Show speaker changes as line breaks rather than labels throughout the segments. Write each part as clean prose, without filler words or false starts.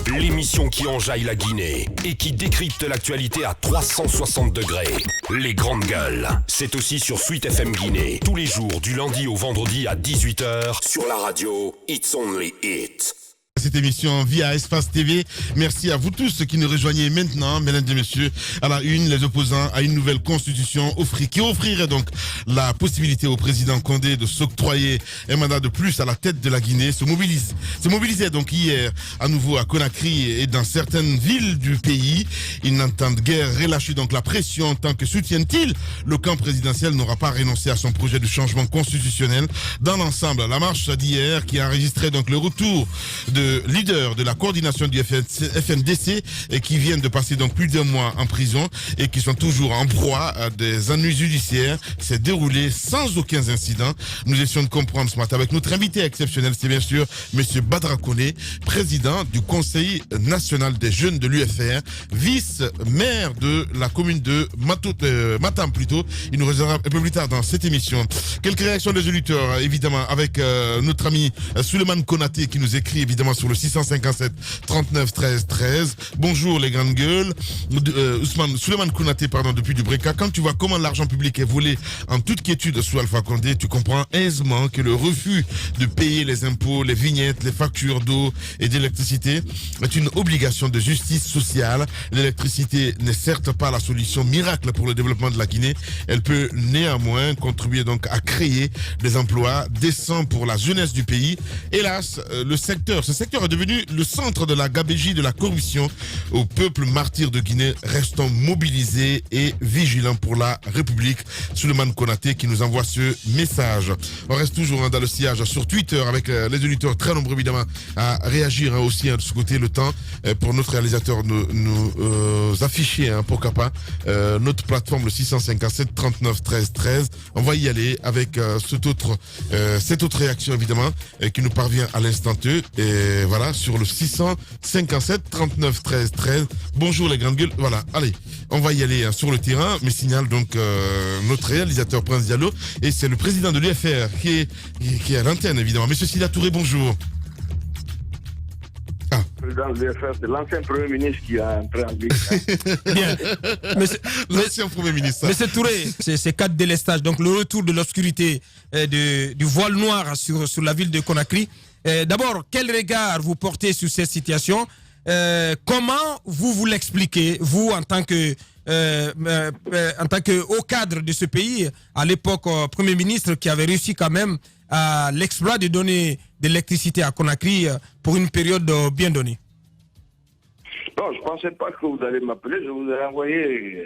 l'émission qui enjaille la Guinée et qui décrypte l'actualité à 360 degrés. Les grandes gueules. C'est aussi sur Sweet FM Guinée, tous les jours du lundi au vendredi à 18h sur la radio It's Only It.
Cette émission via Espace TV. Merci à vous tous qui nous rejoignez maintenant, mesdames et messieurs. À la une, les opposants à une nouvelle constitution qui offrirait donc la possibilité au président Condé de s'octroyer un mandat de plus à la tête de la Guinée se mobilisaient donc hier à nouveau à Conakry et dans certaines villes du pays. Ils n'entendent guère relâcher donc la pression tant que soutiennent-ils le camp présidentiel n'aura pas renoncé à son projet de changement constitutionnel. Dans l'ensemble, la marche d'hier qui a enregistré donc le retour de leaders de la coordination du FNDC et qui viennent de passer donc plus d'un mois en prison et qui sont toujours en proie à des ennuis judiciaires, s'est déroulé sans aucun incident. Nous essayons de comprendre ce matin avec notre invité exceptionnel, c'est bien sûr monsieur Badra Koné, président du Conseil national des jeunes de l'UFR, vice-maire de la commune de Matam plutôt. Il nous rejoindra un peu plus tard dans cette émission. Quelques réactions des auditeurs, évidemment, avec notre ami Souleymane Konaté qui nous écrit évidemment sur le 657 39 13 13. Bonjour les grandes gueules. Souleymane Konaté, depuis Dubreka. Quand tu vois comment l'argent public est volé en toute quiétude sous Alpha Condé, tu comprends aisément que le refus de payer les impôts, les vignettes, les factures d'eau et d'électricité est une obligation de justice sociale. L'électricité n'est certes pas la solution miracle pour le développement de la Guinée. Elle peut néanmoins contribuer donc à créer des emplois décents pour la jeunesse du pays. Hélas, ce secteur est devenu le centre de la gabégie de la corruption. Au peuple martyr de Guinée, restons mobilisés et vigilants pour la République. Souleymane Konaté qui nous envoie ce message. On reste toujours dans le sillage sur Twitter avec les auditeurs très nombreux évidemment à réagir aussi de ce côté. Le temps pour notre réalisateur nous afficher pourquoi pas notre plateforme le 657 39 13 13. On va y aller avec cette autre réaction évidemment qui nous parvient à l'instant T. Et voilà, sur le 657 39 13 13. Bonjour les grandes gueules. Voilà, allez, on va y aller sur le terrain. Mais signale donc notre réalisateur Prince Diallo. Et c'est le président de l'UFR qui est à l'antenne évidemment. Monsieur Sida Touré, bonjour.
Le président de l'UFR, c'est l'ancien Premier ministre qui a entré en ligne.
Bien.
L'ancien Premier ministre.
Monsieur Touré, c'est cas de délestage. Donc le retour de l'obscurité du voile noir sur la ville de Conakry. D'abord, quel regard vous portez sur cette situation? Comment vous l'expliquez, vous en tant que haut cadre de ce pays, à l'époque Premier ministre qui avait réussi quand même à l'exploit de donner de l'électricité à Conakry pour une période bien donnée?
Non, je ne pensais pas que vous allez m'appeler. Je vous ai envoyé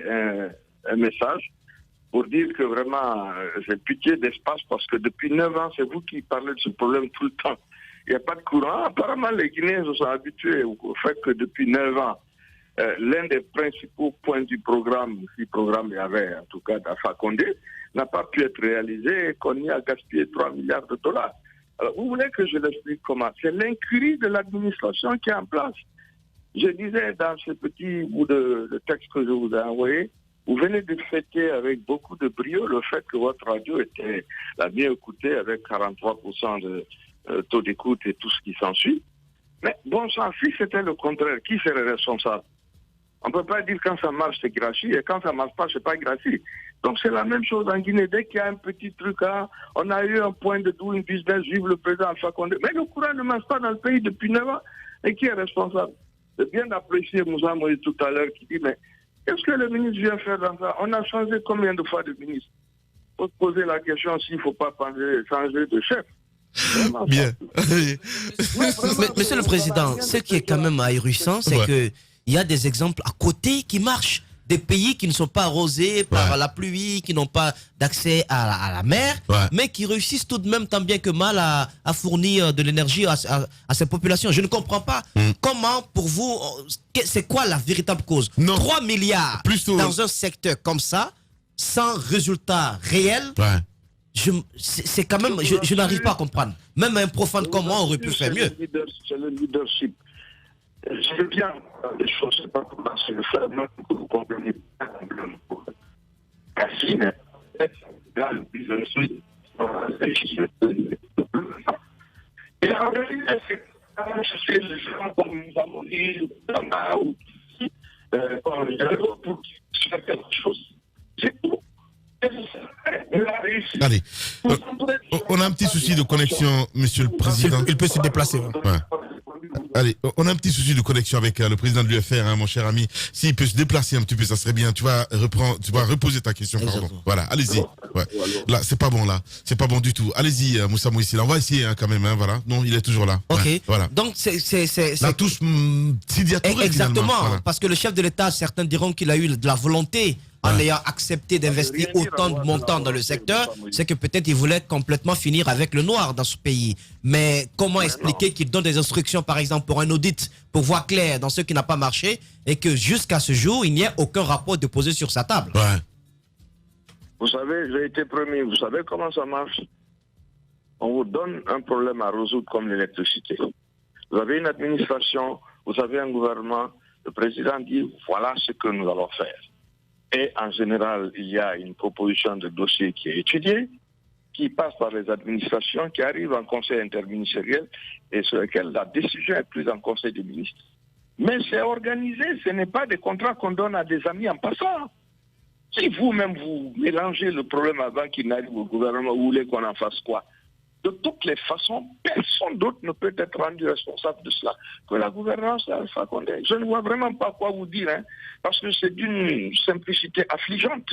un message pour dire que vraiment j'ai pitié d'espace parce que depuis 9 ans, c'est vous qui parlez de ce problème tout le temps. Il n'y a pas de courant. Apparemment, les Guinéens se sont habitués au fait que depuis 9 ans, l'un des principaux points du programme, si programme il y avait en tout cas d'Alpha Condé, n'a pas pu être réalisé et qu'on y a gaspillé 3 milliards de dollars. Alors, vous voulez que je l'explique comment? C'est l'incurie de l'administration qui est en place. Je disais dans ce petit bout de texte que je vous ai envoyé, vous venez de fêter avec beaucoup de brio le fait que votre radio était la mieux écoutée avec 43% de taux d'écoute et tout ce qui s'ensuit. Mais bon sang, si c'était le contraire, qui serait responsable? On ne peut pas dire quand ça marche, c'est gratuit, et quand ça ne marche pas, c'est pas gratuit. Donc c'est la même chose en Guinée. Dès qu'il y a un petit truc, on a eu un point de doing business, vive le président Alpha Condé. Mais le courant ne marche pas dans le pays depuis 9 ans. Et qui est responsable? C'est bien d'apprécier Moussa Moïse tout à l'heure qui dit, mais qu'est-ce que le ministre vient faire dans ça? On a changé combien de fois de ministre? Il faut se poser la question s'il ne faut pas changer de chef.
Bien.
Monsieur le Président, ce qui est quand même ahurissant, c'est que il y a des exemples à côté qui marchent. Des pays qui ne sont pas arrosés par la pluie, qui n'ont pas d'accès à la mer, mais qui réussissent tout de même tant bien que mal à fournir de l'énergie à ces populations. Je ne comprends pas comment, pour vous, c'est quoi la véritable cause? 3 milliards dans un secteur comme ça, sans résultat réel. C'est quand même, je n'arrive pas à comprendre. Même un profane comme moi aurait pu faire mieux.
C'est le leadership. Je veux bien des choses, c'est pas comment c'est le faire, mais vous comprenez pas complètement. Cassine, là, le business, et en réalité, chercher les gens comme nous avons dit, pour faire quelque chose. C'est tout.
Allez, on a un petit souci de connexion, monsieur le président.
Il peut se déplacer.
Ouais. Allez, on a un petit souci de connexion avec le président de l'UFR, mon cher ami. S'il peut se déplacer un petit peu, ça serait bien. Tu vas reposer ta question, pardon. Voilà, allez-y. Ouais. Là, c'est pas bon, là. C'est pas bon du tout. Allez-y, Moussa Moïsi. On va essayer quand même, voilà. Non, il est toujours là.
Ok.
Ouais, voilà.
Donc, c'est...
La touche Sidia Touré,
exactement.
Voilà.
Parce que le chef de l'État, certains diront qu'il a eu de la volonté en ayant accepté d'investir autant de montants dans le secteur, c'est que peut-être il voulait complètement finir avec le noir dans ce pays. Mais comment expliquer qu'il donne des instructions, par exemple, pour un audit, pour voir clair dans ce qui n'a pas marché, et que jusqu'à ce jour, il n'y ait aucun rapport déposé sur sa table?
Ouais.
Vous savez, j'ai été premier. Vous savez comment ça marche? On vous donne un problème à résoudre comme l'électricité. Vous avez une administration, vous avez un gouvernement, le président dit, voilà ce que nous allons faire. Et en général, il y a une proposition de dossier qui est étudiée, qui passe par les administrations, qui arrive en conseil interministériel et sur lequel la décision est prise en conseil des ministres. Mais c'est organisé, ce n'est pas des contrats qu'on donne à des amis en passant. Si vous-même vous mélangez le problème avant qu'il n'arrive au gouvernement, vous voulez qu'on en fasse quoi? De toutes les façons, personne d'autre ne peut être rendu responsable de cela que la gouvernance d'Alpha Condé. Je ne vois vraiment pas quoi vous dire, parce que c'est d'une simplicité affligeante.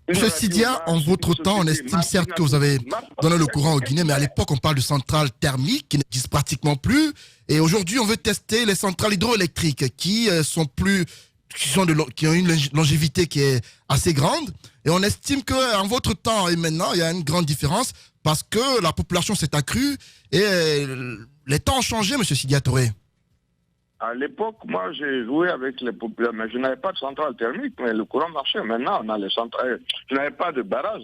Monsieur Sidia, en votre temps, on estime certes que vous avez donné le courant au Guinée, mais à l'époque, on parle de centrales thermiques qui n'existent pratiquement plus. Et aujourd'hui, on veut tester les centrales hydroélectriques qui ont une longévité qui est assez grande. Et on estime qu'en votre temps et maintenant, il y a une grande différence parce que la population s'est accrue et les temps ont changé, monsieur Sidia Touré.
À l'époque, moi, j'ai joué avec les populations, mais je n'avais pas de centrale thermique, mais le courant marchait. Maintenant, on a les centrales. Je n'avais pas de barrage.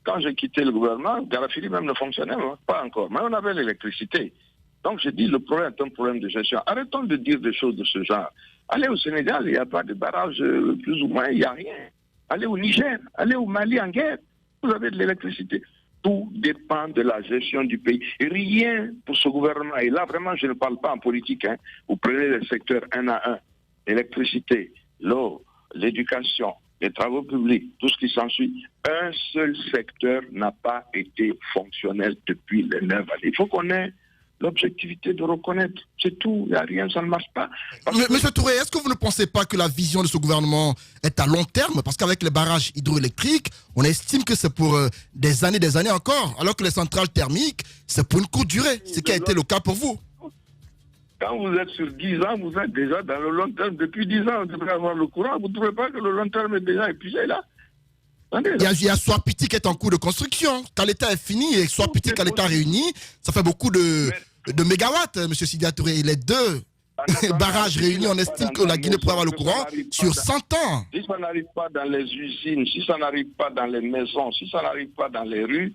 Quand j'ai quitté le gouvernement, Garafili même ne fonctionnait pas encore. Mais on avait l'électricité. Donc, j'ai dit, le problème est un problème de gestion. Arrêtons de dire des choses de ce genre. Allez au Sénégal, il n'y a pas de barrage, plus ou moins, il n'y a rien. Allez au Niger, allez au Mali en guerre, vous avez de l'électricité. Tout dépend de la gestion du pays. Rien pour ce gouvernement. Et là, vraiment, je ne parle pas en politique. Vous prenez les secteurs un à un. L'électricité, l'eau, l'éducation, les travaux publics, tout ce qui s'ensuit. Un seul secteur n'a pas été fonctionnel depuis les 9 années. Il faut qu'on ait l'objectivité de reconnaître. C'est tout. Il n'y a rien, ça ne marche pas.
Monsieur Touré, est-ce que vous ne pensez pas que la vision de ce gouvernement est à long terme? Parce qu'avec les barrages hydroélectriques, on estime que c'est pour des années encore, alors que les centrales thermiques, c'est pour une courte durée, ce qui a été le cas pour vous.
Quand vous êtes sur 10 ans, vous êtes déjà dans le long terme. Depuis 10 ans, vous devez avoir le courant. Vous ne trouvez pas que le long terme est déjà épuisé là?
Il y a Soapiti qui est en cours de construction. Quand l'État est fini et Soapiti, quand l'État réuni, ça fait beaucoup de mégawatts, M. Sidia Touré. Les deux barrages réunis, on estime que la Guinée pourrait avoir le courant sur 100 ans.
Si ça n'arrive pas dans les usines, si ça n'arrive pas dans les maisons, si ça n'arrive pas dans les rues,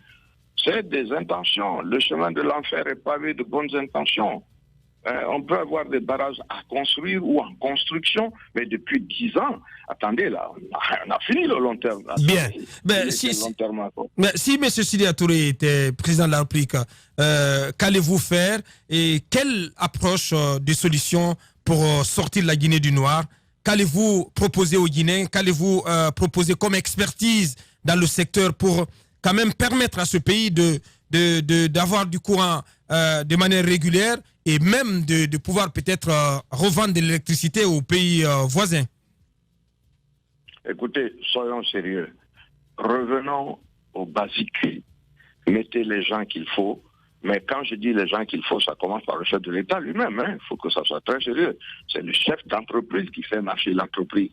c'est des intentions. Le chemin de l'enfer est pavé de bonnes intentions. On peut avoir des barrages à construire ou en construction, mais depuis 10 ans, attendez là, on a fini le long terme.
Bien. Si M. Sidia Touré était président de la République, qu'allez-vous faire et quelle approche de solution pour sortir la Guinée du noir? Qu'allez-vous proposer aux Guinéens? Qu'allez-vous proposer comme expertise dans le secteur pour quand même permettre à ce pays d'avoir du courant de manière régulière et même de pouvoir peut-être revendre de l'électricité aux pays voisins?
Écoutez, soyons sérieux. Revenons au basique. Mettez les gens qu'il faut. Mais quand je dis les gens qu'il faut, ça commence par le chef de l'État lui-même. Il faut que ça soit très sérieux. C'est le chef d'entreprise qui fait marcher l'entreprise.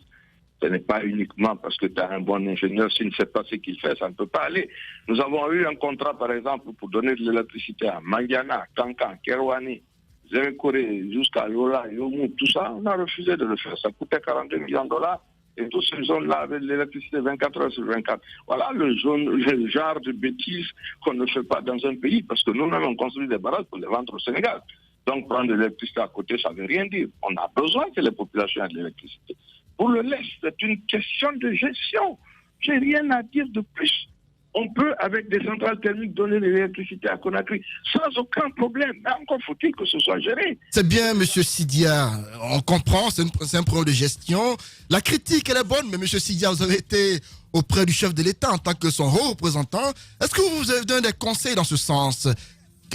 Ce n'est pas uniquement parce que tu as un bon ingénieur, s'il ne sait pas ce qu'il fait, ça ne peut pas aller. Nous avons eu un contrat, par exemple, pour donner de l'électricité à Mandiana, Kankan, Kerouani, Zérekore, jusqu'à Lola, Yomu, tout ça, on a refusé de le faire. Ça coûtait 42 millions de dollars. Et toutes ces zones-là avaient de l'électricité 24 heures sur 24. Voilà le genre de bêtises qu'on ne fait pas dans un pays, parce que nous-mêmes, on construit des barrages pour les vendre au Sénégal. Donc, prendre de l'électricité à côté, ça ne veut rien dire. On a besoin que les populations aient de l'électricité. Pour le lait, c'est une question de gestion. J'ai rien à dire de plus. on peut, avec des centrales thermiques, donner de l'électricité à Conakry sans aucun problème. Mais encore faut-il que ce soit géré.
C'est bien, M. Sidia. On comprend, c'est un problème de gestion. La critique, elle est bonne, mais M. Sidia, vous avez été auprès du chef de l'État en tant que son haut représentant. Est-ce que vous avez donné des conseils dans ce sens?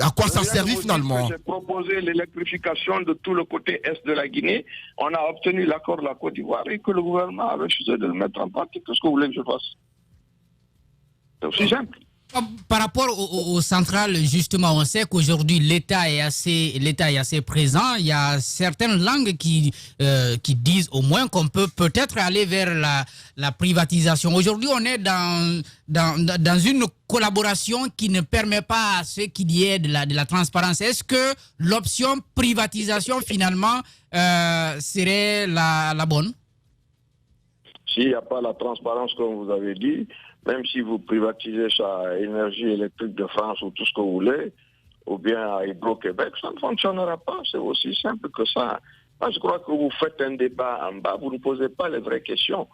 À quoi ça servit finalement?
J'ai proposé l'électrification de tout le côté est de la Guinée. On a obtenu l'accord de la Côte d'Ivoire et que le gouvernement a refusé de le mettre en pratique. Qu'est-ce que vous voulez que je fasse? C'est aussi simple.
Par rapport aux centrales, justement, on sait qu'aujourd'hui l'État est assez présent. Il y a certaines langues qui disent au moins qu'on peut peut-être aller vers la privatisation. Aujourd'hui, on est dans une collaboration qui ne permet pas à ce qu'il y ait de la transparence. Est-ce que l'option privatisation finalement serait la bonne?
S'il n'y a pas la transparence comme vous avez dit, même si vous privatisez ça Énergie électrique de France ou tout ce que vous voulez, ou bien à Hydro-Québec, ça ne fonctionnera pas. C'est aussi simple que ça. Moi, je crois que vous faites un débat en bas, vous ne posez pas les vraies questions.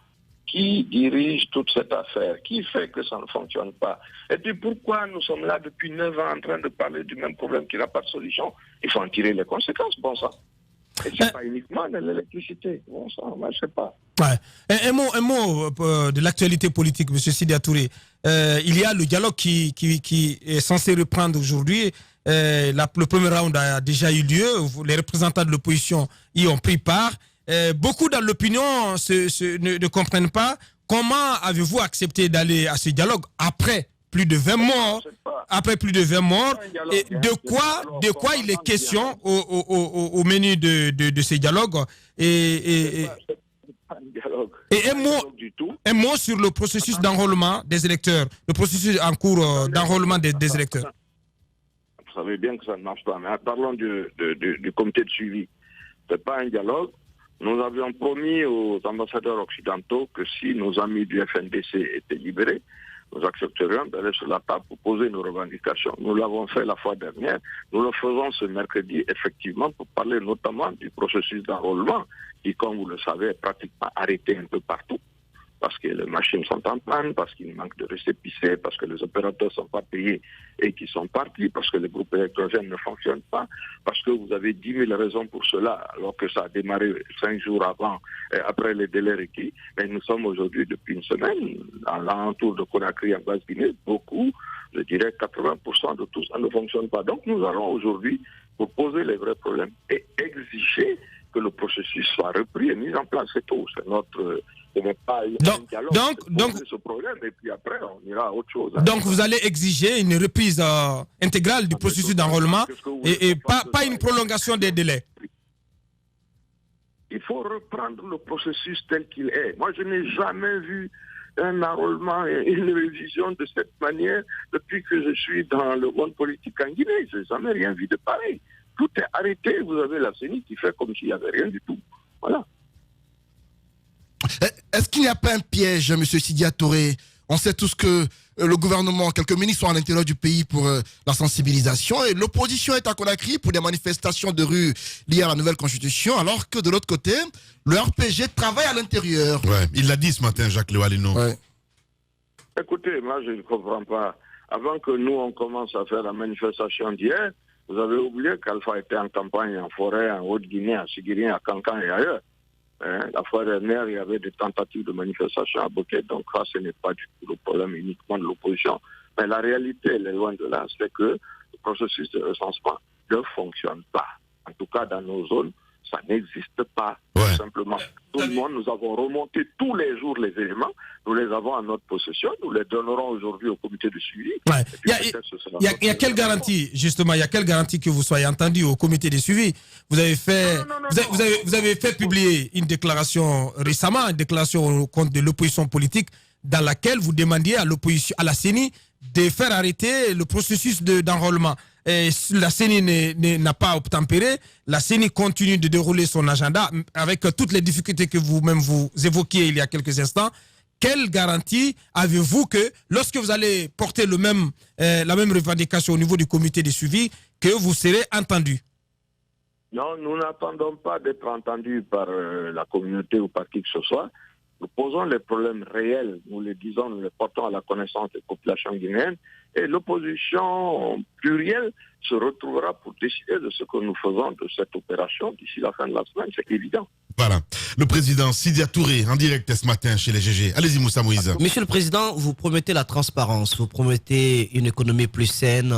Qui dirige toute cette affaire? Qui fait que ça ne fonctionne pas? Et puis pourquoi nous sommes là depuis 9 ans en train de parler du même problème qui n'a pas de solution? Il faut en tirer les conséquences, bon sang. Et c'est pas uniquement de l'électricité. Bon sang, moi je sais pas.
Ouais. Un mot de l'actualité politique, M. Sidia Touré. Il y a le dialogue qui est censé reprendre aujourd'hui. Le premier round a déjà eu lieu. Les représentants de l'opposition y ont pris part. Beaucoup dans l'opinion ne comprennent pas. Comment avez-vous accepté d'aller à ce dialogue après plus de 20 morts? Après plus de 20 morts, et de quoi il est question au menu de ces dialogues? Et un mot sur le processus d'enrôlement des électeurs, le processus en cours d'enrôlement des électeurs.
Vous savez bien que ça ne marche pas, mais parlons du comité de suivi. Ce n'est pas un dialogue. Nous avions promis aux ambassadeurs occidentaux que si nos amis du FNDC étaient libérés, nous accepterions d'aller sur la table pour poser nos revendications. Nous l'avons fait la fois dernière. Nous le faisons ce mercredi, effectivement, pour parler notamment du processus d'enrôlement qui, comme vous le savez, est pratiquement arrêté un peu partout. Parce que les machines sont en panne, parce qu'il manque de récépissés, parce que les opérateurs ne sont pas payés et qu'ils sont partis, parce que les groupes électrogènes ne fonctionnent pas, parce que vous avez 10 000 raisons pour cela, alors que ça a démarré 5 jours avant, après les délais requis. Mais nous sommes aujourd'hui, depuis une semaine, à l'entour de Conakry en Basse-Guinée, beaucoup, je dirais 80% de tout ça ne fonctionne pas. Donc nous allons aujourd'hui, pour poser les vrais problèmes et exiger que le processus soit repris et mis en place. C'est tout. C'est notre... Ce n'est pas un dialogue. Donc, ce problème et puis après, on ira à autre chose.
Donc, vous allez exiger une reprise intégrale du processus d'enrôlement et pas une prolongation des délais.
Il faut reprendre le processus tel qu'il est. Moi, je n'ai jamais vu un enrôlement et une révision de cette manière depuis que je suis dans le monde politique en Guinée. Je n'ai jamais rien vu de pareil. Tout est arrêté. Vous avez la CENI qui fait comme s'il n'y avait rien du tout. Voilà.
Est-ce qu'il n'y a pas un piège, M. Sidia Touré? On sait tous que le gouvernement, quelques ministres sont à l'intérieur du pays pour la sensibilisation et l'opposition est à Conakry pour des manifestations de rue liées à la nouvelle constitution, alors que de l'autre côté, le RPG travaille à l'intérieur.
Ouais, il l'a dit ce matin, Jacques Lewalino. Ouais.
Écoutez, moi je ne comprends pas. Avant que nous on commence à faire la manifestation d'hier, vous avez oublié qu'Alpha était en campagne en forêt, en Haute-Guinée, à Sigiri, à Cancan et ailleurs. La fois dernière, il y avait des tentatives de manifestation à Boké, donc ça, ce n'est pas du tout le problème uniquement de l'opposition. Mais la réalité, elle est loin de là, c'est que le processus de recensement ne fonctionne pas. En tout cas, dans nos zones, ça n'existe pas. Tout simplement. Tout le monde, nous avons remonté tous les jours les éléments, nous les avons en notre possession, nous les donnerons aujourd'hui au comité de suivi.
Ouais. Il y a quelle garantie, justement, il y a quelle garantie que vous soyez entendu au comité de suivi? Vous avez fait, vous avez fait publier une déclaration récemment, une déclaration au compte de l'opposition politique, dans laquelle vous demandiez à l'opposition, à la CENI, de faire arrêter le processus d'enrôlement. La CENI n'a pas obtempéré. La CENI continue de dérouler son agenda avec toutes les difficultés que vous-même vous évoquiez il y a quelques instants. Quelle garantie avez-vous que lorsque vous allez porter la même revendication au niveau du comité de suivi, que vous serez entendu?
Non, nous n'attendons pas d'être entendus par la communauté ou par qui que ce soit. Nous posons les problèmes réels, nous les disons, nous les portons à la connaissance des populations guinéennes, et l'opposition plurielle se retrouvera pour décider de ce que nous faisons de cette opération d'ici la fin de la semaine, c'est évident.
Voilà. Le président Sidia Touré, en direct ce matin chez les GG. Allez-y, Moussa Moïse.
Monsieur le Président, vous promettez la transparence, vous promettez une économie plus saine,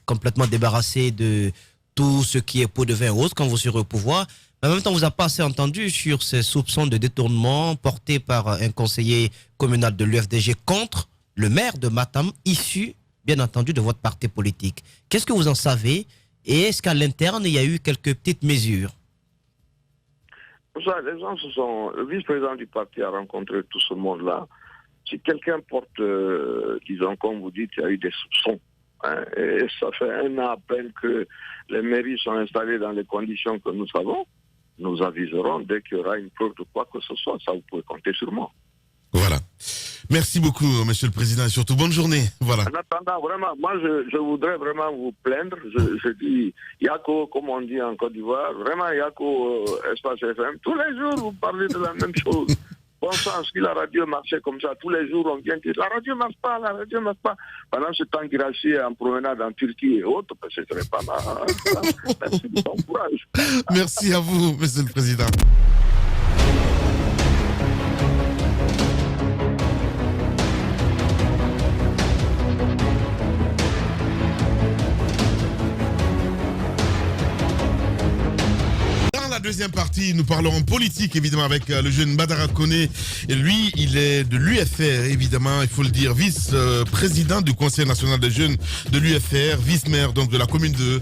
complètement débarrassée de tout ce qui est pot de vin rose quand vous serez au pouvoir. Mais en même temps, on vous a pas assez entendu sur ces soupçons de détournement portés par un conseiller communal de l'UFDG contre le maire de Matam, issu, bien entendu, de votre parti politique. Qu'est-ce que vous en savez? Et est-ce qu'à l'interne, il y a eu quelques petites mesures?
Les gens le vice-président du parti a rencontré tout ce monde-là. Si quelqu'un porte, disons, comme vous dites, il y a eu des soupçons. Hein, et ça fait 1 an à peine que les mairies sont installées dans les conditions que nous savons. Nous aviserons dès qu'il y aura une preuve de quoi que ce soit. Ça, vous pouvez compter sur moi.
Voilà. Merci beaucoup, Monsieur le Président, et surtout bonne journée. Voilà.
En attendant, vraiment, moi, je voudrais vraiment vous plaindre. Je dis, Yako, comme on dit en Côte d'Ivoire, vraiment, Yako, Espace FM, tous les jours, vous parlez de la même chose. Bon sang, si la radio marchait comme ça, tous les jours, on vient dire, la radio marche pas. Pendant ce temps qu'Irachi est en promenade en Turquie et autres, ce serait pas mal. Merci de ton courage.
Merci à vous, Monsieur le Président. Deuxième partie, nous parlerons politique évidemment avec le jeune Badara Koné. Et lui, il est de l'UFR évidemment, il faut le dire, vice-président du Conseil national des jeunes de l'UFR, vice-maire donc de la commune de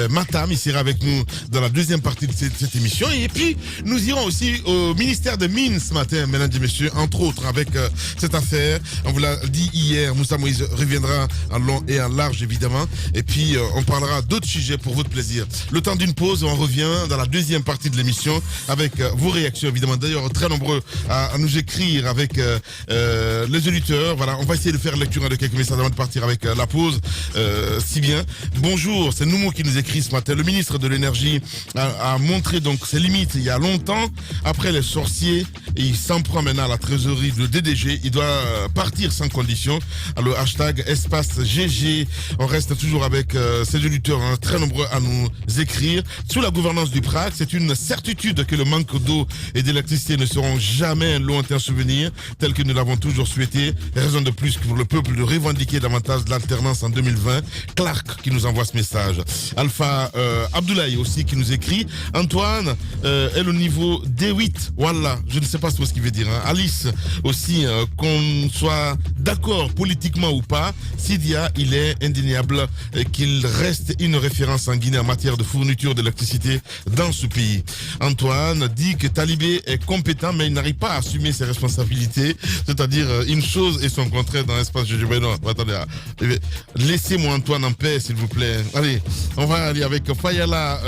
Matam. Il sera avec nous dans la deuxième partie de cette émission. Et puis, nous irons aussi au ministère des Mines ce matin, mesdames et messieurs, entre autres avec cette affaire. On vous l'a dit hier, Moussa Moïse reviendra en long et en large évidemment. Et puis, on parlera d'autres sujets pour votre plaisir. Le temps d'une pause, on revient dans la deuxième partie de l'émission avec vos réactions évidemment, d'ailleurs très nombreux à nous écrire avec les auditeurs. Voilà, on va essayer de faire lecture de quelques messages avant de partir avec la pause, si bien. Bonjour, c'est Noumo qui nous écrit ce matin. Le ministre de l'énergie a montré donc ses limites il y a longtemps. Après les sorciers, il s'en prend maintenant à la trésorerie de DDG. Il doit partir sans condition. Alors, le hashtag espace GG, on reste toujours avec ces auditeurs très nombreux à nous écrire. Sous la gouvernance du PRAC, c'est une certitude que le manque d'eau et d'électricité ne seront jamais un lointain souvenir, tel que nous l'avons toujours souhaité. Raison de plus pour le peuple de revendiquer davantage de l'alternance en 2020. Clark qui nous envoie ce message. Alpha Abdoulaye aussi qui nous écrit. Antoine est au niveau D8. Voilà, je ne sais pas ce qu'il veut dire. Alice aussi, qu'on soit d'accord politiquement ou pas, Sidia, il est indéniable qu'il reste une référence en Guinée en matière de fourniture d'électricité dans ce pays. Antoine dit que Talibé est compétent, mais il n'arrive pas à assumer ses responsabilités. C'est-à-dire une chose et son contraire dans l'espace. Je dis, non, attendez, laissez-moi Antoine en paix, s'il vous plaît. Allez, on va aller avec Fayala,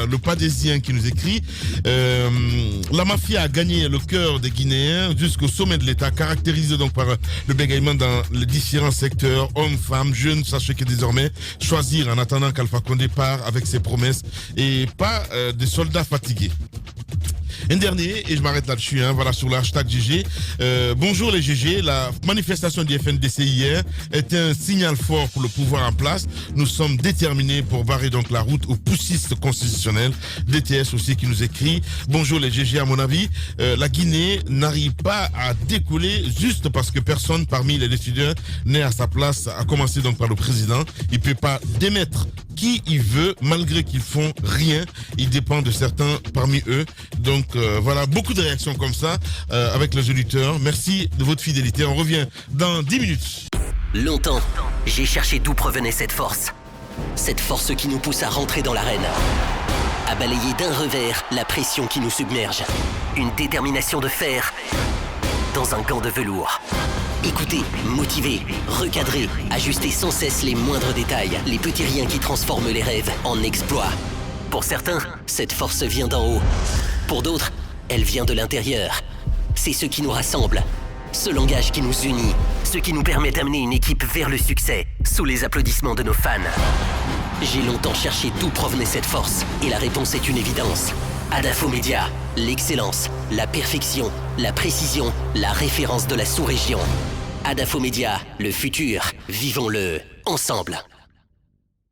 le Padésien qui nous écrit. La mafia a gagné le cœur des Guinéens jusqu'au sommet de l'État, caractérisé donc par le bégaiement dans les différents secteurs, hommes, femmes, jeunes. Sachez que désormais, choisir en attendant qu'Alpha Condé part avec ses promesses et pas des soldats fatigués. Un dernier, et je m'arrête là-dessus, voilà, sur le hashtag GG. Bonjour les GG, la manifestation du FNDC hier est un signal fort pour le pouvoir en place. Nous sommes déterminés pour barrer donc la route aux poussistes constitutionnels. DTS aussi qui nous écrit. Bonjour les GG, à mon avis, la Guinée n'arrive pas à décoller juste parce que personne parmi les décideurs n'est à sa place, à commencer donc par le président. Il peut pas démettre qui il veut, malgré qu'ils font rien. Il dépend de certains parmi eux. Donc voilà, beaucoup de réactions comme ça avec les auditeurs. Merci de votre fidélité. On revient dans 10 minutes.
Longtemps, j'ai cherché d'où provenait cette force. Cette force qui nous pousse à rentrer dans l'arène. À balayer d'un revers la pression qui nous submerge. Une détermination de fer dans un gant de velours. Écoutez, motiver, recadrer, ajuster sans cesse les moindres détails, les petits riens qui transforment les rêves en exploits. Pour certains, cette force vient d'en haut. Pour d'autres, elle vient de l'intérieur. C'est ce qui nous rassemble, ce langage qui nous unit, ce qui nous permet d'amener une équipe vers le succès, sous les applaudissements de nos fans. J'ai longtemps cherché d'où provenait cette force, et la réponse est une évidence. Adafomédia, l'excellence, la perfection, la précision, la référence de la sous-région. Adafomédia, le futur, vivons-le ensemble.